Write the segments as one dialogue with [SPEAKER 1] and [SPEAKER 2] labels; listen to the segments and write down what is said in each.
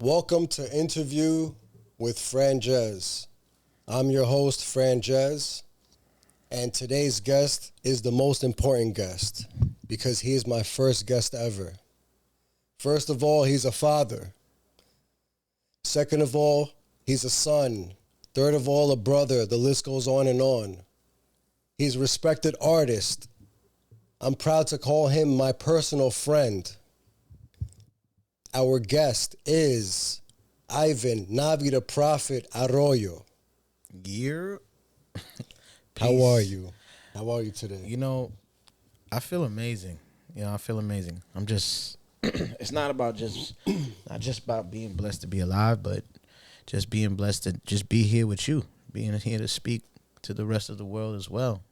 [SPEAKER 1] Welcome to Interview with Franjez. I'm your host, Franjez, and today's guest is the most important guest because he is my first guest ever. First of all, he's a father. Second of all, he's a son. Third of all, a brother. The list goes on and on. He's a respected artist. I'm proud to call him my personal friend. Our guest is Ivan Navi the Prophet Arroyo.
[SPEAKER 2] Gear.
[SPEAKER 1] How are you? How are you today?
[SPEAKER 2] I feel amazing. I feel amazing. I'm just it's not just about being blessed to be alive, but just being blessed to just be here with you, being here to speak to the rest of the world as well.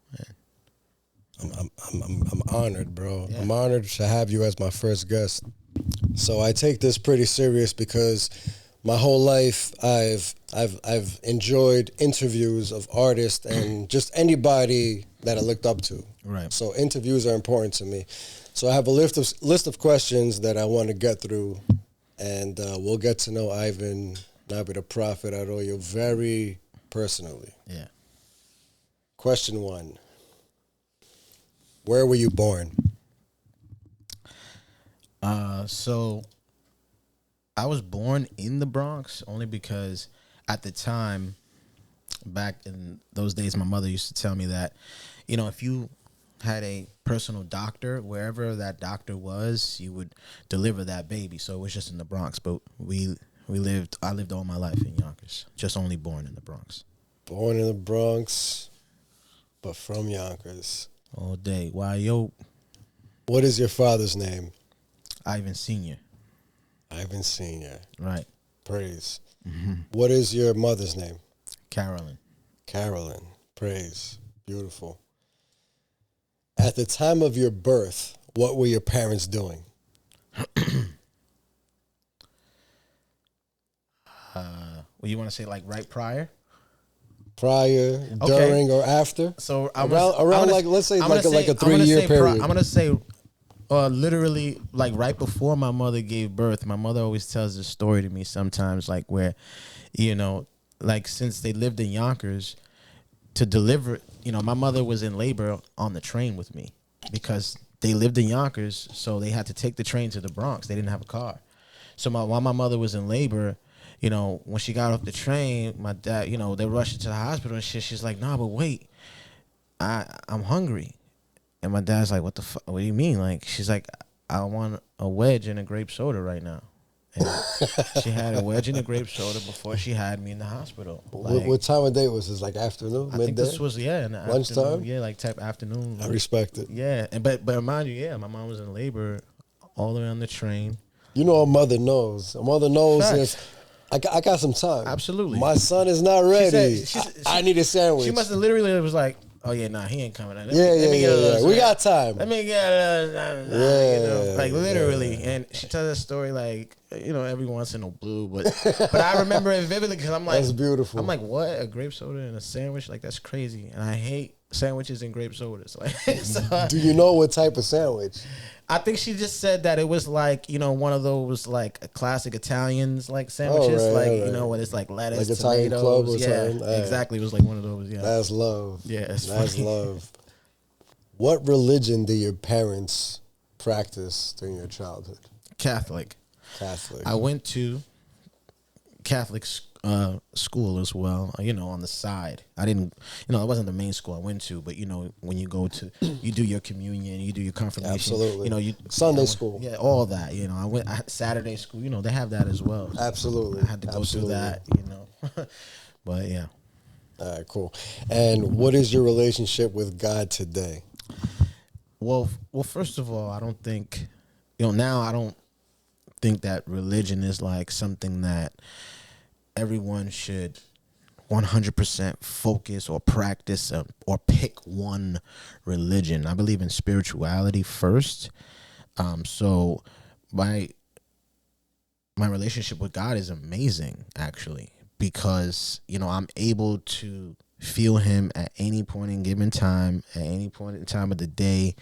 [SPEAKER 1] I'm honored, bro.
[SPEAKER 2] Yeah.
[SPEAKER 1] I'm honored to have you as my first guest. So I take this pretty serious because my whole life I've enjoyed interviews of artists and just anybody that I looked up to.
[SPEAKER 2] Right.
[SPEAKER 1] So interviews are important to me. So I have a list of questions that I want to get through, and we'll get to know Ivan Navi the Prophet Arroyo very personally.
[SPEAKER 2] Yeah.
[SPEAKER 1] Question 1. Where were you born?
[SPEAKER 2] So I was born in the Bronx only because at the time, back in those days, my mother used to tell me that, if you had a personal doctor, wherever that doctor was, you would deliver that baby. So it was just in the Bronx, but I lived all my life in Yonkers, just only born in the Bronx.
[SPEAKER 1] Born in the Bronx, but from Yonkers.
[SPEAKER 2] All day. Why, yo,
[SPEAKER 1] What is your father's name?
[SPEAKER 2] Ivan Sr.
[SPEAKER 1] Ivan Sr.
[SPEAKER 2] Right.
[SPEAKER 1] Praise.
[SPEAKER 2] Mm-hmm.
[SPEAKER 1] What is your mother's name?
[SPEAKER 2] Carolyn.
[SPEAKER 1] Carolyn. Praise. Beautiful. At the time of your birth, what were your parents doing?
[SPEAKER 2] You want to say like right prior?
[SPEAKER 1] Prior,
[SPEAKER 2] Okay.
[SPEAKER 1] during, or after?
[SPEAKER 2] So
[SPEAKER 1] Let's say like a 3-year period.
[SPEAKER 2] I'm gonna say, literally, like right before my mother gave birth. My mother always tells this story to me sometimes, like where, like since they lived in Yonkers, to deliver, my mother was in labor on the train with me because they lived in Yonkers, so they had to take the train to the Bronx. They didn't have a car, so while my mother was in labor. When she got off the train, my dad, they rushed her to the hospital and shit. She's like, nah, but wait, I'm hungry. And my dad's like, what the fuck? What do you mean? Like, she's like, I want a wedge and a grape soda right now. And she had a wedge and a grape soda before she had me in the hospital. Like,
[SPEAKER 1] What time of day was this? Like afternoon, midday?
[SPEAKER 2] I think this was, in the
[SPEAKER 1] Lunchtime?
[SPEAKER 2] afternoon. Yeah, like type afternoon.
[SPEAKER 1] I respect it.
[SPEAKER 2] Yeah, but mind you, my mom was in labor all the way on the train.
[SPEAKER 1] A mother knows. A mother knows
[SPEAKER 2] Facts.
[SPEAKER 1] if I got some time.
[SPEAKER 2] Absolutely.
[SPEAKER 1] My son is not ready.
[SPEAKER 2] She
[SPEAKER 1] I need a sandwich.
[SPEAKER 2] She must have literally was like, oh yeah, nah, he ain't coming.
[SPEAKER 1] Yeah. We got time.
[SPEAKER 2] Let me get like literally. And she tells that story like, every once in a blue, but I remember it vividly because I'm like,
[SPEAKER 1] that's beautiful.
[SPEAKER 2] I'm like, what? A grape soda and a sandwich? Like that's crazy. And I hate sandwiches and grape sodas. Like, so,
[SPEAKER 1] do you know what type of sandwich?
[SPEAKER 2] I think she just said that it was like, one of those like classic Italians like sandwiches,
[SPEAKER 1] right.
[SPEAKER 2] when it's like lettuce,
[SPEAKER 1] Like Italian
[SPEAKER 2] tomatoes.
[SPEAKER 1] Club or
[SPEAKER 2] yeah,
[SPEAKER 1] something.
[SPEAKER 2] exactly. It was like one of those. Yeah,
[SPEAKER 1] That's love.
[SPEAKER 2] Yeah,
[SPEAKER 1] that's
[SPEAKER 2] funny.
[SPEAKER 1] love. What religion did your parents practice during your childhood?
[SPEAKER 2] Catholic. I went to Catholic school as well, on the side. I didn't, it wasn't the main school I went to, but, when you go to, you do your communion, you do your confirmation.
[SPEAKER 1] Absolutely. Sunday school.
[SPEAKER 2] Yeah, all that, I went Saturday school, they have that as well.
[SPEAKER 1] Absolutely.
[SPEAKER 2] I had to go through that, but yeah.
[SPEAKER 1] All right, cool. And what is your relationship with God today?
[SPEAKER 2] Well, first of all, I don't think, now I don't think that religion is like something that everyone should 100% focus or practice or pick one religion. I believe in spirituality first. So my relationship with God is amazing, actually, because, I'm able to feel him at any point in given time, at any point in time of the day.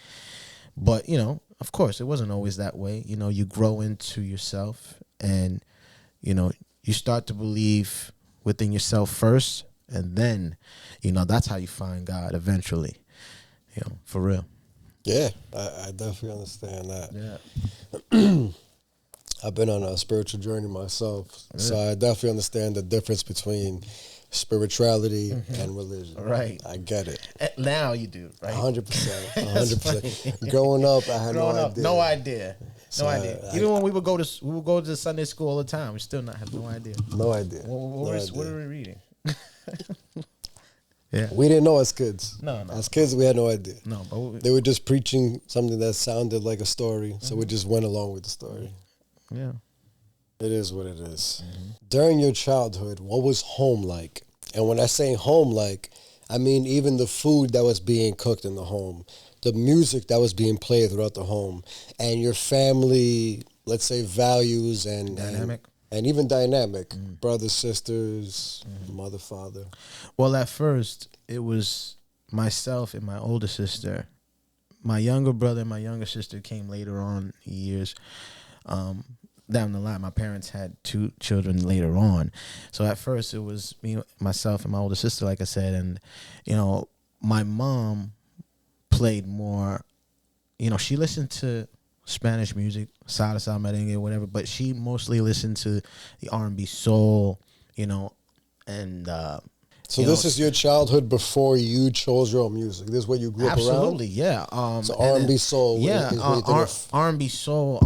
[SPEAKER 2] But, of course, it wasn't always that way. You grow into yourself and you start to believe within yourself first, and then, that's how you find God eventually. For real.
[SPEAKER 1] Yeah, I definitely understand that.
[SPEAKER 2] Yeah.
[SPEAKER 1] I've been on a spiritual journey myself, so I definitely understand the difference between spirituality and religion.
[SPEAKER 2] Right.
[SPEAKER 1] I get it.
[SPEAKER 2] Now you do, right?
[SPEAKER 1] 100%. 100%. Growing up, I had no idea.
[SPEAKER 2] No idea.
[SPEAKER 1] So
[SPEAKER 2] No idea. Even when we would go to Sunday school all the time, we still not have no idea.
[SPEAKER 1] No idea.
[SPEAKER 2] What are we reading? Yeah.
[SPEAKER 1] We didn't know as kids.
[SPEAKER 2] No.
[SPEAKER 1] As kids, we had no idea.
[SPEAKER 2] No, but
[SPEAKER 1] they were just preaching something that sounded like a story, so we just went along with the story.
[SPEAKER 2] Yeah.
[SPEAKER 1] It is what it is. During your childhood, what was home like? And when I say home like, I mean even the food that was being cooked in the home, the music that was being played throughout the home, and your family, let's say, values and
[SPEAKER 2] Dynamic.
[SPEAKER 1] And even dynamic, brothers, sisters, mother, father.
[SPEAKER 2] Well, at first, it was myself and my older sister. My younger brother and my younger sister came later on years down the line. My parents had 2 children later on. So at first, it was me, myself, and my older sister, like I said. And, my mom played more, she listened to Spanish music, salsa, merengue, whatever, but she mostly listened to the R&B soul, and
[SPEAKER 1] so this is your childhood before you chose your own music. This is what you grew up around?
[SPEAKER 2] Absolutely, yeah.
[SPEAKER 1] So R&B soul.
[SPEAKER 2] Yeah, R&B soul,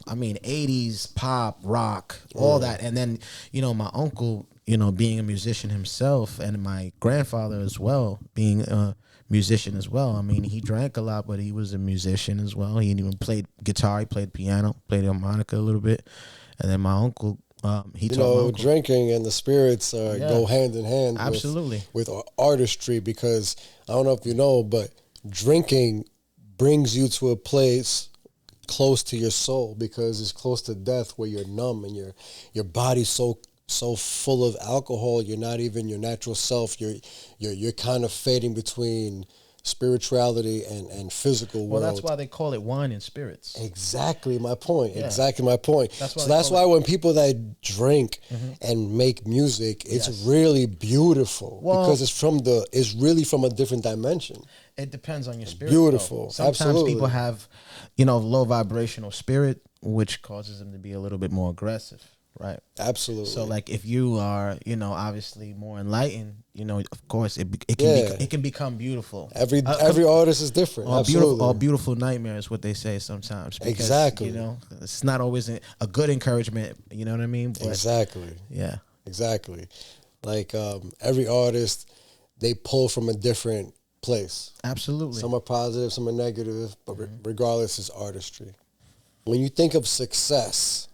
[SPEAKER 2] 80s pop, rock, all that. And then, my uncle, being a musician himself, and my grandfather as well, being a musician as well. I mean, he drank a lot, but he was a musician as well. He even played guitar, he played piano, played harmonica a little bit. And then my uncle, he taught my uncle.
[SPEAKER 1] Drinking and the spirits go hand in hand.
[SPEAKER 2] Absolutely.
[SPEAKER 1] With artistry, because I don't know if you know, but drinking brings you to a place close to your soul, because it's close to death, where you're numb and your body's so full of alcohol, you're not even your natural self. You're kind of fading between spirituality and physical world.
[SPEAKER 2] Well, that's why they call it wine and spirits.
[SPEAKER 1] Exactly my point.
[SPEAKER 2] Yeah.
[SPEAKER 1] Exactly my point. That's why when people that drink and make music, it's really beautiful, because it's really from a different dimension.
[SPEAKER 2] It depends on your spirit.
[SPEAKER 1] Beautiful.
[SPEAKER 2] Sometimes
[SPEAKER 1] Absolutely.
[SPEAKER 2] people have, low vibrational spirit, which causes them to be a little bit more aggressive. Right.
[SPEAKER 1] Absolutely.
[SPEAKER 2] So, like, if you are, obviously more enlightened, of course, it can become beautiful.
[SPEAKER 1] Every artist is different. Absolutely.
[SPEAKER 2] Beautiful nightmare is what they say sometimes. Because,
[SPEAKER 1] exactly.
[SPEAKER 2] It's not always a good encouragement. You know what I mean? But,
[SPEAKER 1] exactly.
[SPEAKER 2] Yeah.
[SPEAKER 1] Exactly. Like every artist, they pull from a different place.
[SPEAKER 2] Absolutely.
[SPEAKER 1] Some are positive, some are negative, but regardless, it's artistry. When you think of success.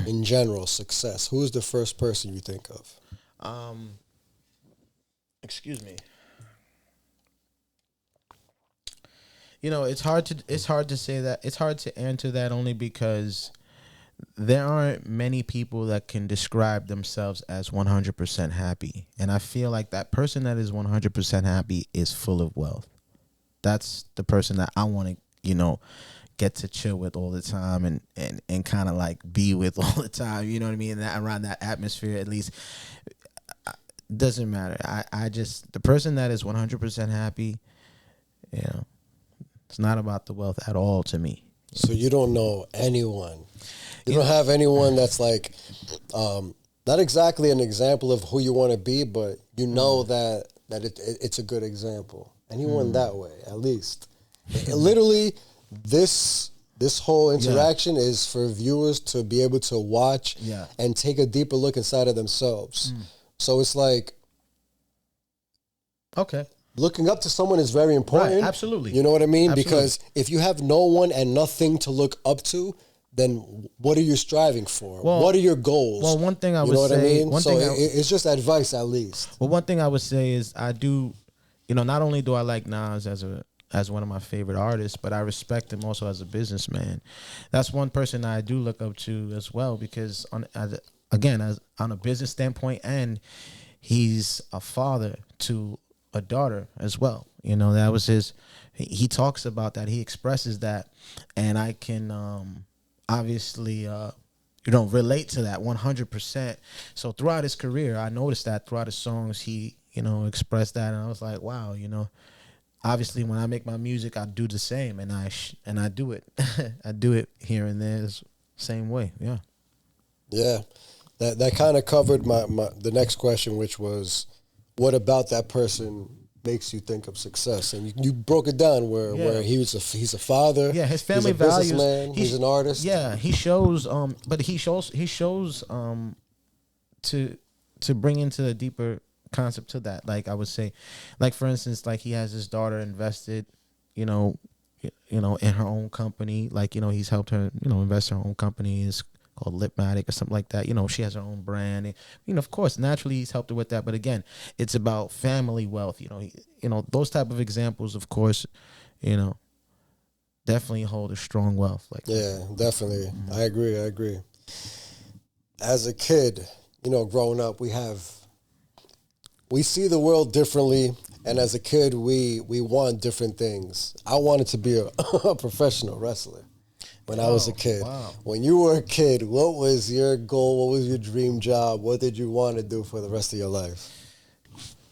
[SPEAKER 1] In general, success. Who is the first person you think of?
[SPEAKER 2] Excuse me. It's hard to say that. It's hard to answer that, only because there aren't many people that can describe themselves as 100% happy. And I feel like that person that is 100% happy is full of wealth. That's the person that I want to, get to chill with all the time and kind of like be with all the time, you know what I mean? And around that atmosphere, at least, doesn't matter. I just, the person that is 100% happy, it's not about the wealth at all to me.
[SPEAKER 1] So you don't know anyone. You don't have anyone that's like, not exactly an example of who you want to be, but you know that it's a good example. Anyone that way, at least. Literally, this whole interaction is for viewers to be able to watch and take a deeper look inside of themselves. So it's like,
[SPEAKER 2] okay,
[SPEAKER 1] looking up to someone is very important.
[SPEAKER 2] Right, absolutely.
[SPEAKER 1] You know what I mean?
[SPEAKER 2] Absolutely.
[SPEAKER 1] Because if you have no one and nothing to look up to, then what are you striving for?
[SPEAKER 2] Well,
[SPEAKER 1] what are your goals?
[SPEAKER 2] Well, one thing I would
[SPEAKER 1] you know what
[SPEAKER 2] say,
[SPEAKER 1] I mean? So it's just advice, at least.
[SPEAKER 2] Well, one thing I would say is I do, not only do I like Nas as one of my favorite artists, but I respect him also as a businessman. That's one person I do look up to as well, because on a business standpoint, and he's a father to a daughter as well. That was he talks about that. He expresses that, and I can obviously relate to that 100%. So throughout his career, I noticed that throughout his songs, he, expressed that, and I was like, wow, obviously when I make my music, I do the same, and I do it. I do it here and there, the same way. Yeah.
[SPEAKER 1] Yeah, that kind of covered my the next question, which was, what about that person makes you think of success? And you broke it down where he's a father.
[SPEAKER 2] Yeah, his family
[SPEAKER 1] he's a
[SPEAKER 2] values.
[SPEAKER 1] businessman, he's an artist.
[SPEAKER 2] Yeah, he shows. But he shows. To bring into a deeper concept to that. Like I would say, like for instance, like he has his daughter invested, in her own company. Like he's helped her, invest in her own company. It's called Lipmatic or something like that. She has her own brand. And, of course, naturally he's helped her with that. But again, it's about family wealth. Those type of examples, of course, definitely hold a strong wealth. Like
[SPEAKER 1] yeah, definitely. Mm-hmm. I agree. As a kid, growing up, we see the world differently. And as a kid, we want different things. I wanted to be a professional wrestler. When I was a kid.
[SPEAKER 2] Wow.
[SPEAKER 1] When you were a kid, what was your goal? What was your dream job? What did you want to do for the rest of your life?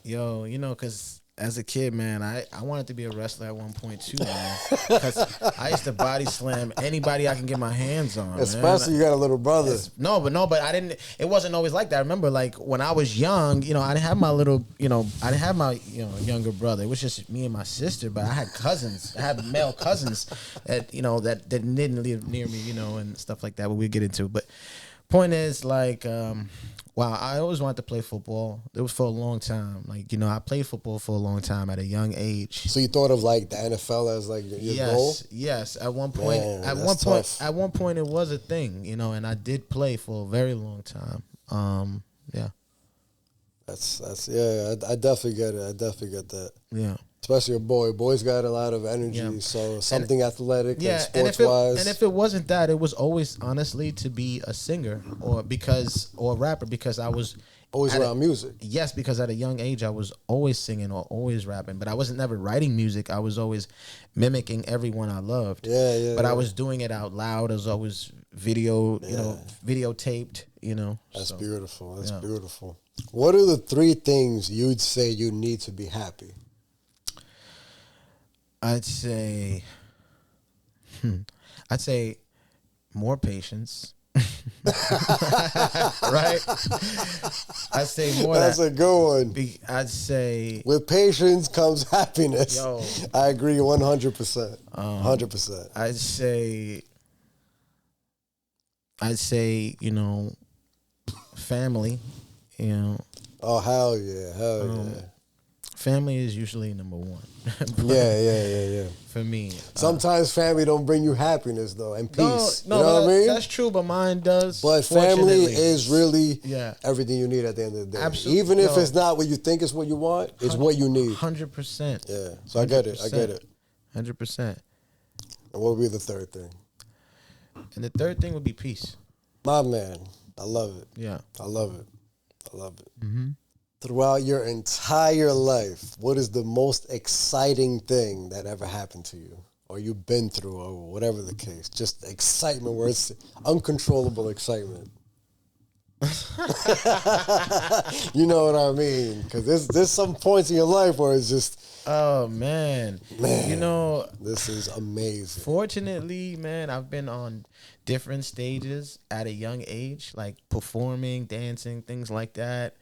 [SPEAKER 2] Yo, because as a kid, man, I wanted to be a wrestler at one point too, man. Because I used to body slam anybody I can get my hands on.
[SPEAKER 1] Especially you got a little brother.
[SPEAKER 2] No, but I didn't. It wasn't always like that. I remember, like when I was young, I didn't have my little, I didn't have my, younger brother. It was just me and my sister. But I had cousins. I had male cousins that that didn't live near me, and stuff like that. But we'll get into. But point is, like, wow, I always wanted to play football. It was for a long time. Like, I played football for a long time at a young age.
[SPEAKER 1] So you thought of like the NFL as like your goal?
[SPEAKER 2] Yes. At one point,
[SPEAKER 1] Man,
[SPEAKER 2] at one point, it was a thing. And I did play for a very long time. Yeah.
[SPEAKER 1] That's yeah. I definitely get it. I definitely get that.
[SPEAKER 2] Yeah.
[SPEAKER 1] Especially a boy. Boys got a lot of energy, so something athletic and sports-wise.
[SPEAKER 2] And if it wasn't that, it was always, honestly, to be a singer or a rapper because I was...
[SPEAKER 1] Always around music.
[SPEAKER 2] Yes, because at a young age, I was always singing or always rapping, but I wasn't never writing music. I was always mimicking everyone I loved.
[SPEAKER 1] Yeah.
[SPEAKER 2] But I was doing it out loud. I was always videotaped,
[SPEAKER 1] That's beautiful. That's
[SPEAKER 2] yeah.
[SPEAKER 1] beautiful. What are the 3 things you'd say you need to be happy?
[SPEAKER 2] I'd say more patience. Right? I'd say more.
[SPEAKER 1] That's a good one.
[SPEAKER 2] I'd say
[SPEAKER 1] with patience comes happiness.
[SPEAKER 2] Yo,
[SPEAKER 1] I agree 100%. 100%.
[SPEAKER 2] I'd say, family,
[SPEAKER 1] Oh, hell yeah.
[SPEAKER 2] Family is usually number one.
[SPEAKER 1] Yeah.
[SPEAKER 2] For me.
[SPEAKER 1] Sometimes family don't bring you happiness, though, and peace.
[SPEAKER 2] No,
[SPEAKER 1] you know what I mean?
[SPEAKER 2] That's true, but mine does.
[SPEAKER 1] But family is really everything you need at the end of the day.
[SPEAKER 2] Absolutely.
[SPEAKER 1] Even if it's not what you think is what you want, it's what you need.
[SPEAKER 2] 100%.
[SPEAKER 1] Yeah, so I get it.
[SPEAKER 2] 100%.
[SPEAKER 1] And what would be the third thing?
[SPEAKER 2] And the third thing would be peace.
[SPEAKER 1] My man, I love it.
[SPEAKER 2] Yeah.
[SPEAKER 1] I love it.
[SPEAKER 2] Mm-hmm.
[SPEAKER 1] Throughout your entire life, what is the most exciting thing that ever happened to you? Or you've been through, or whatever the case. Just excitement where it's uncontrollable excitement. You know what I mean? Because there's some points in your life where it's just...
[SPEAKER 2] Oh, man.
[SPEAKER 1] This is amazing.
[SPEAKER 2] Fortunately, man, I've been on different stages at a young age, like performing, dancing, things like that.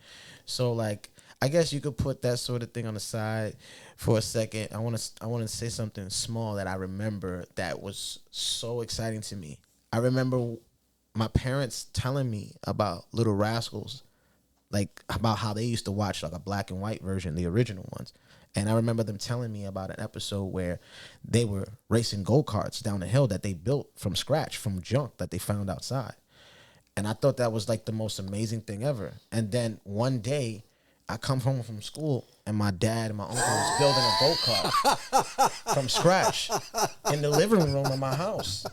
[SPEAKER 2] So, like, I guess you could put that sort of thing on the side for a second. I want to say something small that I remember that was so exciting to me. I remember my parents telling me about Little Rascals, like about how they used to watch like a black and white version, the original ones. And I remember them telling me about an episode where they were racing go-karts down a hill that they built from scratch, from junk that they found outside. And I thought that was like the most amazing thing ever. And then one day, I come home from school and my dad and my uncle was building a go-kart from scratch in the living room of my house.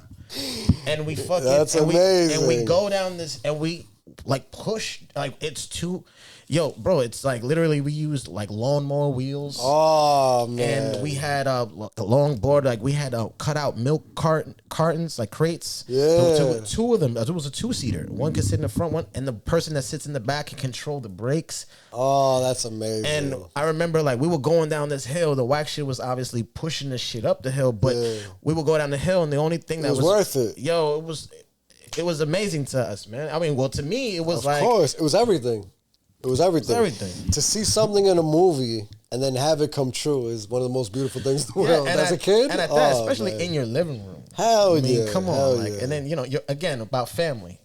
[SPEAKER 2] And we fucking...
[SPEAKER 1] That's amazing.
[SPEAKER 2] And we go down this... And we like push, like it's too, yo, bro, it's like literally we used like lawnmower wheels.
[SPEAKER 1] Oh man.
[SPEAKER 2] And we had the long board, like we had cut out milk cartons, like crates.
[SPEAKER 1] Yeah.
[SPEAKER 2] Two of them. It was a 2-seater. One could sit in the front, one, and the person that sits in the back can control the brakes.
[SPEAKER 1] Oh, that's amazing.
[SPEAKER 2] And I remember like we were going down this hill. The wax shit was obviously pushing the shit up the hill, but we would go down the hill, and the only thing that was
[SPEAKER 1] worth it.
[SPEAKER 2] Yo, it was amazing to us, man. I mean, well, to me, it was
[SPEAKER 1] of course, it was everything. It was everything. To see something in a movie and then have it come true is one of the most beautiful things in the world. As a kid,
[SPEAKER 2] and at that, especially in your living room.
[SPEAKER 1] Hell yeah!
[SPEAKER 2] Come on, like, and then you're again about family,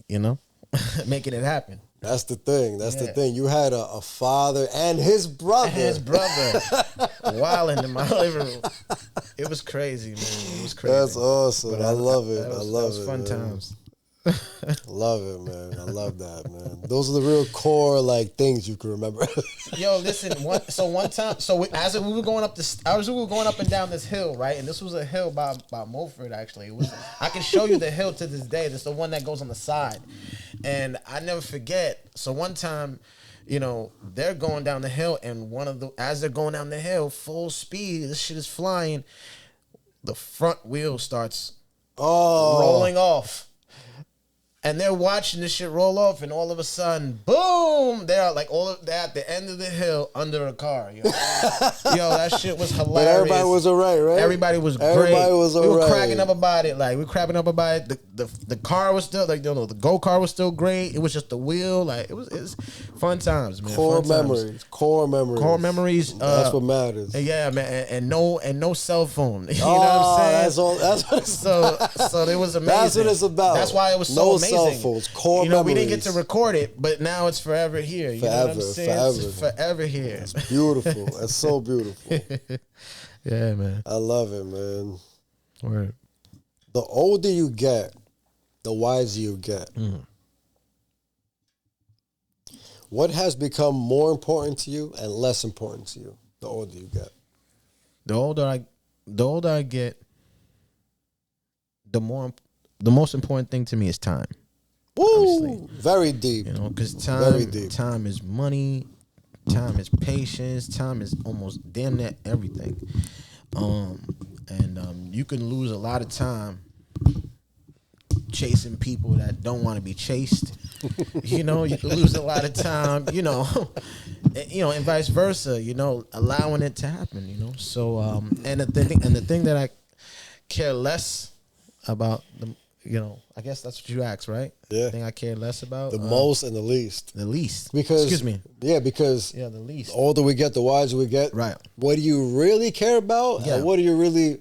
[SPEAKER 2] making it happen.
[SPEAKER 1] That's the thing. That's the thing. You had a father and his brother.
[SPEAKER 2] Wilding in my living room. It was crazy, man. It was crazy.
[SPEAKER 1] That's awesome. I love it. I love it.
[SPEAKER 2] Fun times.
[SPEAKER 1] Love it, man. I love that, man. Those are the real core like things you can remember.
[SPEAKER 2] Yo, listen. One time, as we were going up we were going up and down this hill, right? And this was a hill by Mulford. Actually, I can show you the hill to this day. This is the one that goes on the side, and I never forget. So one time, they're going down the hill, and as they're going down the hill, full speed, this shit is flying. The front wheel starts rolling off. And they're watching this shit roll off, and all of a sudden, boom! They're at the end of the hill under a car. Yo, that shit was hilarious. But
[SPEAKER 1] everybody was alright, right?
[SPEAKER 2] Everybody was great.
[SPEAKER 1] Everybody was alright.
[SPEAKER 2] We were cracking up about it. Like we were cracking up about it. The car was still the go kart was still great. It was just the wheel. Like it was fun times, man.
[SPEAKER 1] Core memories. That's what matters.
[SPEAKER 2] Yeah, man. And no cell phone. You know what I'm saying?
[SPEAKER 1] That's what it's
[SPEAKER 2] so it was amazing.
[SPEAKER 1] That's what it's about.
[SPEAKER 2] That's why it was so amazing.
[SPEAKER 1] Cell phones, core memories.
[SPEAKER 2] We didn't get to record it, but now it's forever here. You know what I'm saying?
[SPEAKER 1] Forever.
[SPEAKER 2] It's forever here.
[SPEAKER 1] It's beautiful. That's so beautiful.
[SPEAKER 2] Yeah, man.
[SPEAKER 1] I love it, man.
[SPEAKER 2] Word.
[SPEAKER 1] The older you get, the wiser you get. Mm. What has become more important to you and less important to you the older you get?
[SPEAKER 2] The older I get, the most important thing to me is time.
[SPEAKER 1] Woo!
[SPEAKER 2] Honestly.
[SPEAKER 1] Very deep.
[SPEAKER 2] Because time is money, time is patience, time is almost damn near everything. You can lose a lot of time chasing people that don't want to be chased. You can lose a lot of time, and vice versa, allowing it to happen, So and the thing that I care less about I guess that's what you asked, right?
[SPEAKER 1] Yeah.
[SPEAKER 2] The thing I care less about?
[SPEAKER 1] The most and the least.
[SPEAKER 2] The least.
[SPEAKER 1] Because,
[SPEAKER 2] excuse me.
[SPEAKER 1] Yeah, because
[SPEAKER 2] the least.
[SPEAKER 1] The older we get, the wiser we get.
[SPEAKER 2] Right.
[SPEAKER 1] What do you really care about?
[SPEAKER 2] Yeah.
[SPEAKER 1] And what do you really,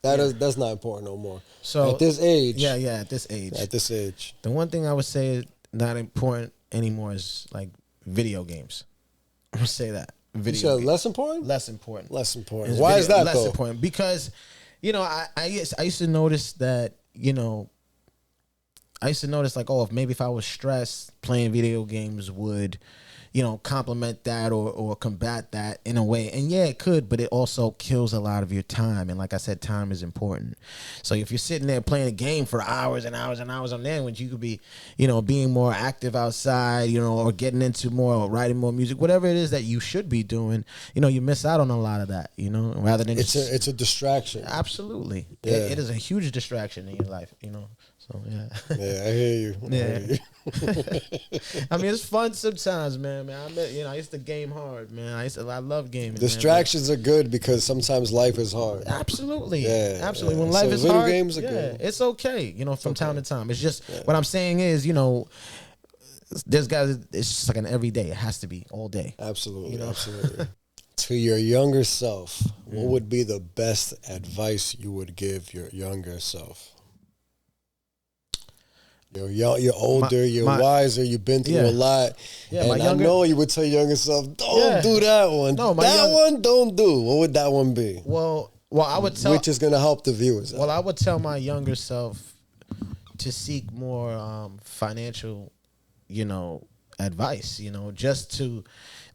[SPEAKER 1] that's not important no more.
[SPEAKER 2] So
[SPEAKER 1] at this age.
[SPEAKER 2] Yeah, at this age.
[SPEAKER 1] At this age.
[SPEAKER 2] The one thing I would say is not important anymore is like video games. I'm going to say that.
[SPEAKER 1] You said less important?
[SPEAKER 2] Less important.
[SPEAKER 1] Less important. Why is that,
[SPEAKER 2] less important? Because, I used to notice that, I used to notice like, if I was stressed, playing video games would, complement that or combat that in a way. And yeah, it could, but it also kills a lot of your time. And like I said, time is important. So if you're sitting there playing a game for hours and hours and hours on end, when you could be, being more active outside, or getting into more, or writing more music, whatever it is that you should be doing, you miss out on a lot of that, rather than
[SPEAKER 1] it's a distraction.
[SPEAKER 2] Absolutely.
[SPEAKER 1] Yeah.
[SPEAKER 2] It is a huge distraction in your life, So yeah.
[SPEAKER 1] Yeah, I hear you.
[SPEAKER 2] Yeah. I mean, it's fun sometimes, man. I used to game hard, man. I love gaming.
[SPEAKER 1] Distractions are good because sometimes life is hard.
[SPEAKER 2] Absolutely.
[SPEAKER 1] Yeah.
[SPEAKER 2] Absolutely. When life is
[SPEAKER 1] video
[SPEAKER 2] hard,
[SPEAKER 1] games are good.
[SPEAKER 2] It's okay, from time to time. It's just what I'm saying is, there's guys. It's just like an everyday. It has to be all day.
[SPEAKER 1] Absolutely. Absolutely. To your younger self, what would be the best advice you would give your younger self? You're older, you're wiser, you've been through a lot. Yeah, and I know you would tell your younger self, don't do that one. No, one, don't do. What would that one be?
[SPEAKER 2] Well, I would tell...
[SPEAKER 1] Which is going to help the viewers out.
[SPEAKER 2] Well, I would tell my younger self to seek more financial, advice, just to...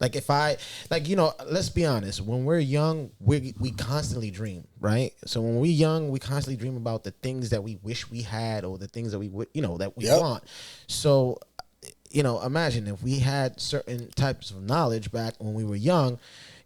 [SPEAKER 2] Like if let's be honest. When we're young, we constantly dream, right? So when we're young, we constantly dream about the things that we wish we had or the things that we that we want. So imagine if we had certain types of knowledge back when we were young,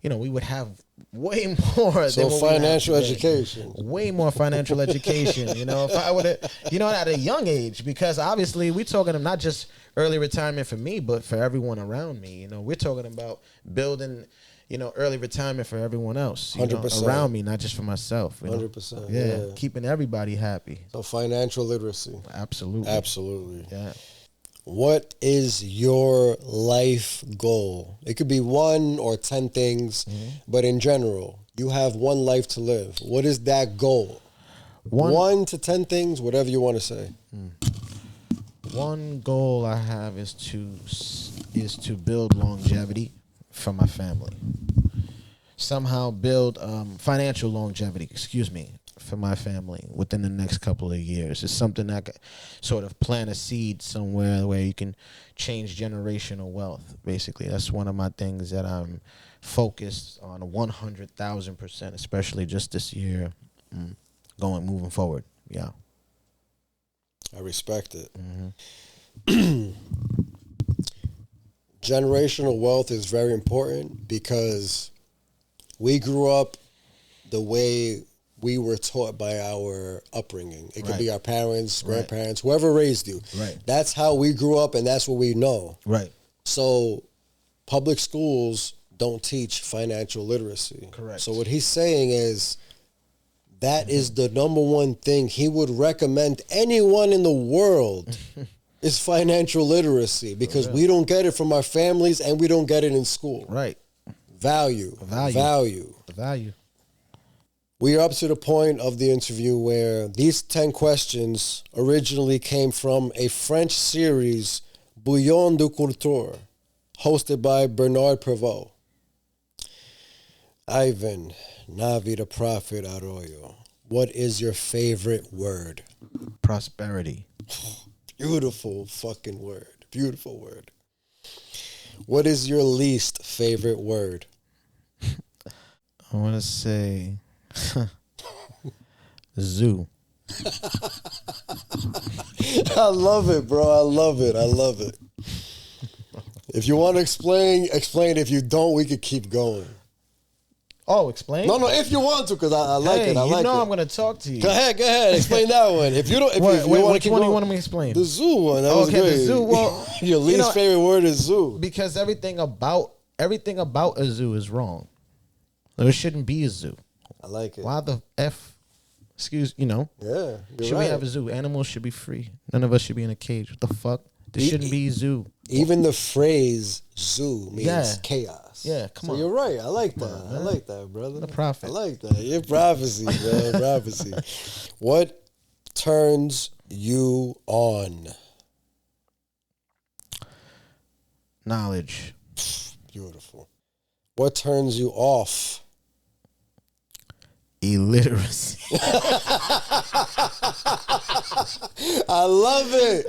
[SPEAKER 2] we would have way more.
[SPEAKER 1] So financial education.
[SPEAKER 2] Way more financial education. If I would have, at a young age, because obviously we're talking not just early retirement for me, but for everyone around me. We're talking about building, early retirement for everyone else
[SPEAKER 1] 100%.
[SPEAKER 2] Around me, not just for myself.
[SPEAKER 1] 100%.
[SPEAKER 2] Yeah, keeping everybody happy.
[SPEAKER 1] So financial literacy.
[SPEAKER 2] Absolutely. Yeah.
[SPEAKER 1] What is your life goal? It could be 1 or 10 things, but in general, you have one life to live. What is that goal? 1 to 10 things, whatever you want to say.
[SPEAKER 2] One goal I have is to build longevity for my family. Somehow build financial longevity, for my family within the next couple of years. It's something that could sort of plant a seed somewhere where you can change generational wealth. Basically, that's one of my things that I'm focused on 100,000%, especially just this year, moving forward. Yeah.
[SPEAKER 1] I respect it. Generational wealth is very important because we grew up the way we were taught by our upbringing. It could be our parents, grandparents, whoever raised you.
[SPEAKER 2] Right.
[SPEAKER 1] That's how we grew up, and that's what we know.
[SPEAKER 2] Right.
[SPEAKER 1] So public schools don't teach financial literacy.
[SPEAKER 2] Correct.
[SPEAKER 1] So what he's saying is that is the number one thing he would recommend anyone in the world is financial literacy, because we don't get it from our families and we don't get it in school.
[SPEAKER 2] Right.
[SPEAKER 1] Value. We are up to the point of the interview where these 10 questions originally came from a French series, Bouillon de Culture, hosted by Bernard Prévost. Ivan, Navi the Prophet Arroyo, what is your favorite word?
[SPEAKER 2] Prosperity.
[SPEAKER 1] Beautiful fucking word. Beautiful word. What is your least favorite word?
[SPEAKER 2] I want to say zoo.
[SPEAKER 1] I love it, bro. I love it. If you want to explain. If you don't, we could keep going.
[SPEAKER 2] Oh, explain?
[SPEAKER 1] No, if you want to, because I like it.
[SPEAKER 2] I'm going to talk to you.
[SPEAKER 1] Go ahead. Explain that one. If you don't,
[SPEAKER 2] which one do you want me to explain?
[SPEAKER 1] The zoo one. That was great.
[SPEAKER 2] The zoo. Well,
[SPEAKER 1] your least favorite word is zoo.
[SPEAKER 2] Because everything about a zoo is wrong. There shouldn't be a zoo.
[SPEAKER 1] I like it.
[SPEAKER 2] Why the F? Yeah. Should we have a zoo? Animals should be free. None of us should be in a cage. What the fuck? There shouldn't be a zoo.
[SPEAKER 1] Even the phrase zoo means chaos.
[SPEAKER 2] Yeah, come on.
[SPEAKER 1] You're right. I like that. I like that, brother.
[SPEAKER 2] The prophet.
[SPEAKER 1] I like that. Your prophecy, bro. Prophecy. What turns you on?
[SPEAKER 2] Knowledge.
[SPEAKER 1] Beautiful. What turns you off?
[SPEAKER 2] Illiteracy.
[SPEAKER 1] I love it.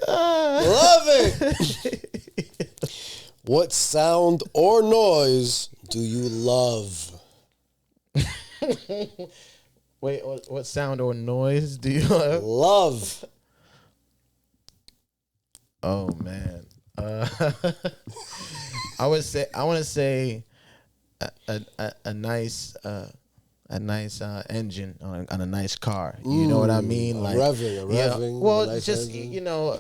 [SPEAKER 1] What sound or noise do you love?
[SPEAKER 2] Wait, what sound or noise do you love?
[SPEAKER 1] Love.
[SPEAKER 2] Oh man. I want to say a nice engine on a nice car. You know what I mean? Like
[SPEAKER 1] revving.
[SPEAKER 2] Well,
[SPEAKER 1] nice
[SPEAKER 2] just
[SPEAKER 1] engine.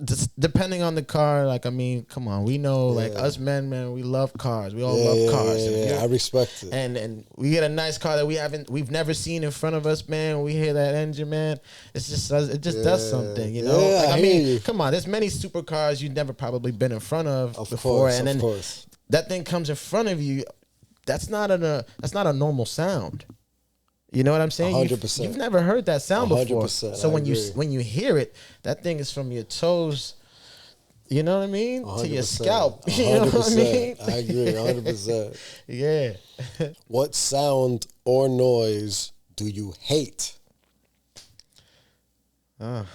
[SPEAKER 2] Just depending on the car. Like, I mean, come on, we know, like us men, we love cars. We all love cars.
[SPEAKER 1] Yeah, I respect it.
[SPEAKER 2] And we get a nice car that we've never seen in front of us, man. We hear that engine, man. It just does something, you know.
[SPEAKER 1] Yeah,
[SPEAKER 2] like, I mean, come on, there's many supercars you've never probably been in front of before,
[SPEAKER 1] course,
[SPEAKER 2] and then
[SPEAKER 1] of course.
[SPEAKER 2] That thing comes in front of you. That's not a normal sound. You know what I'm saying?
[SPEAKER 1] 100%.
[SPEAKER 2] You've never heard that sound before.
[SPEAKER 1] 100%.
[SPEAKER 2] So when you hear it, that thing is from your toes. You know what I mean?
[SPEAKER 1] 100%.
[SPEAKER 2] To your scalp. You know what I mean?
[SPEAKER 1] I agree. 100%.
[SPEAKER 2] Yeah.
[SPEAKER 1] What sound or noise do you hate?
[SPEAKER 2] Well,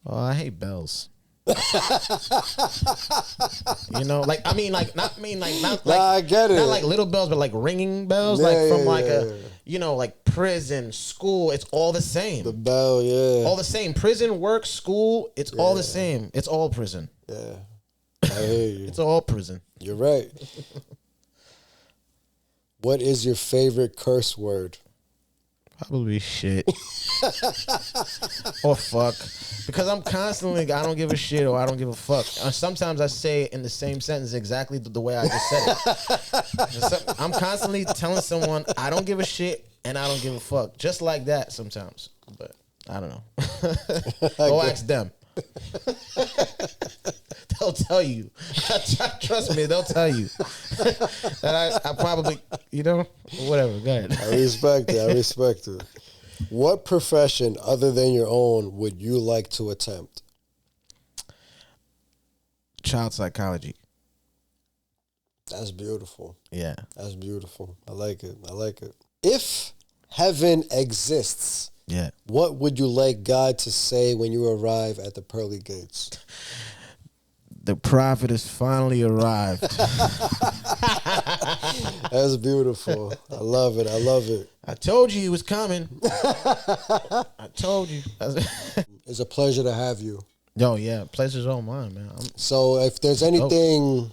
[SPEAKER 2] I hate bells. You know, like, I mean, like, not like
[SPEAKER 1] I get it.
[SPEAKER 2] Not like little bells, but like ringing bells,
[SPEAKER 1] Yeah,
[SPEAKER 2] like from
[SPEAKER 1] yeah,
[SPEAKER 2] like
[SPEAKER 1] yeah.
[SPEAKER 2] a, you know, like prison, school, it's all the same.
[SPEAKER 1] The bell, yeah.
[SPEAKER 2] All the same. Prison, work, school, it's all the same. It's all prison.
[SPEAKER 1] Yeah. I hear you.
[SPEAKER 2] It's all prison.
[SPEAKER 1] You're right. What is your favorite curse word?
[SPEAKER 2] Probably shit. Or fuck. Because I'm constantly, I don't give a shit or I don't give a fuck. Sometimes I say it in the same sentence exactly the way I just said it. I'm constantly telling someone I don't give a shit and I don't give a fuck. Just like that sometimes. But I don't know. Go ask them. They'll tell you. Trust me, they'll tell you. That I probably, whatever. Go ahead.
[SPEAKER 1] I respect it. I respect it. What profession other than your own would you like to attempt?
[SPEAKER 2] Child psychology.
[SPEAKER 1] That's beautiful.
[SPEAKER 2] Yeah.
[SPEAKER 1] That's beautiful. I like it. I like it. If heaven exists,
[SPEAKER 2] Yeah.
[SPEAKER 1] what would you like God to say when you arrive at the pearly gates?
[SPEAKER 2] The prophet has finally arrived.
[SPEAKER 1] That's beautiful. I love it. I love it.
[SPEAKER 2] I told you he was coming. I told you.
[SPEAKER 1] It's a pleasure to have you.
[SPEAKER 2] Yo, yeah, pleasure's all mine, man.
[SPEAKER 1] So if there's anything,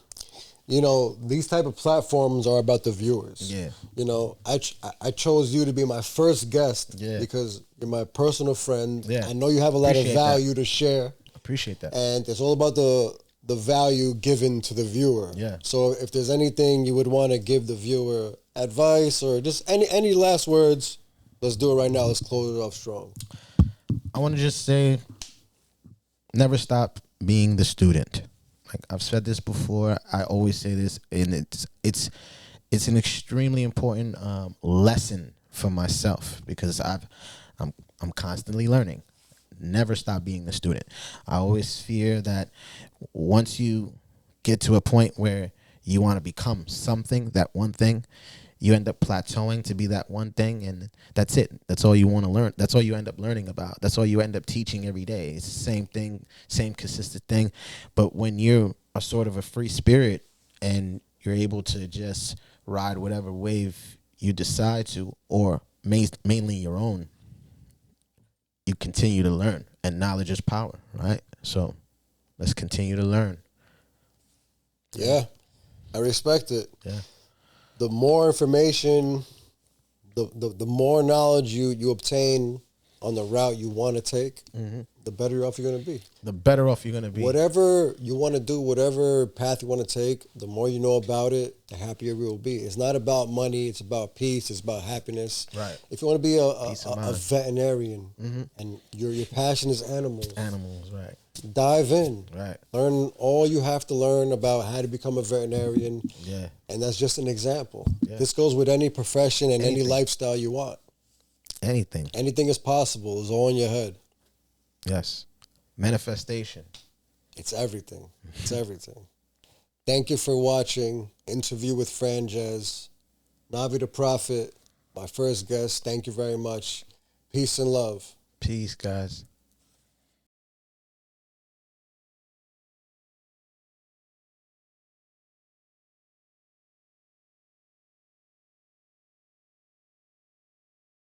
[SPEAKER 1] these type of platforms are about the viewers.
[SPEAKER 2] Yeah.
[SPEAKER 1] I chose you to be my first guest
[SPEAKER 2] Yeah.
[SPEAKER 1] because you're my personal friend.
[SPEAKER 2] Yeah.
[SPEAKER 1] I know you have a lot
[SPEAKER 2] Appreciate
[SPEAKER 1] of value to share.
[SPEAKER 2] Appreciate that.
[SPEAKER 1] And it's all about the value given to the viewer.
[SPEAKER 2] Yeah.
[SPEAKER 1] So if there's anything you would want to give the viewer advice or just any last words, let's do it right now. Let's close it off strong.
[SPEAKER 2] I want to just say, never stop being the student. Like I've said this before, I always say this, and it's an extremely important lesson for myself because I'm constantly learning. Never stop being the student. I always fear that once you get to a point where you want to become something, that one thing, you end up plateauing to be that one thing, and that's it. That's all you want to learn. That's all you end up learning about. That's all you end up teaching every day. It's the same thing, same consistent thing. But when you're a sort of a free spirit and you're able to just ride whatever wave you decide to, or mainly your own, you continue to learn, and knowledge is power, right? So let's continue to learn.
[SPEAKER 1] Yeah, I respect it.
[SPEAKER 2] Yeah.
[SPEAKER 1] The more information, the more knowledge you obtain on the route you want to take, the better off you're going to be.
[SPEAKER 2] The better off you're going to be.
[SPEAKER 1] Whatever you want to do, whatever path you want to take, the more you know about it, the happier you will be. It's not about money. It's about peace. It's about happiness.
[SPEAKER 2] Right.
[SPEAKER 1] If you want to be a veterinarian and your passion is animals,
[SPEAKER 2] right.
[SPEAKER 1] dive in.
[SPEAKER 2] Right.
[SPEAKER 1] Learn all you have to learn about how to become a veterinarian.
[SPEAKER 2] Yeah.
[SPEAKER 1] And that's just an example.
[SPEAKER 2] Yeah.
[SPEAKER 1] This goes with any profession and any
[SPEAKER 2] Anything.
[SPEAKER 1] lifestyle you want.
[SPEAKER 2] Anything.
[SPEAKER 1] Anything is possible. It's all in your head.
[SPEAKER 2] Yes. Manifestation.
[SPEAKER 1] It's everything. It's everything. Thank you for watching Interview with Franjez. Navi the Prophet, my first guest. Thank you very much. Peace and love.
[SPEAKER 2] Peace, guys.